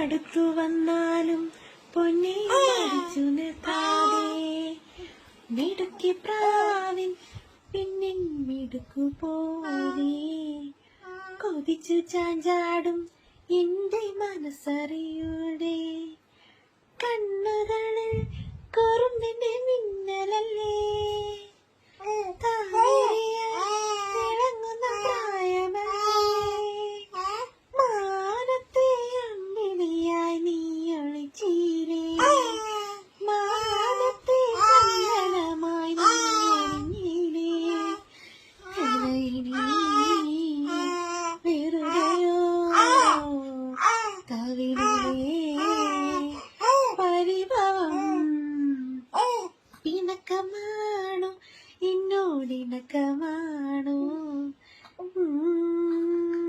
അടുത്തു വന്നാലും പൊന്നെ മടിച്ചു നിർത്താതെ മിടുക്കി പ്രാവിൻ പിന്നിൻ മിടുക്കു പോലെ കൊതിച്ചു ചാഞ്ചാടും എന്റെ മനസ്സറിയൂടെ കണ്ണുകളിൽ കുറുമ്പിന്റെ മിന്നലല്ലേ തിളങ്ങുന്ന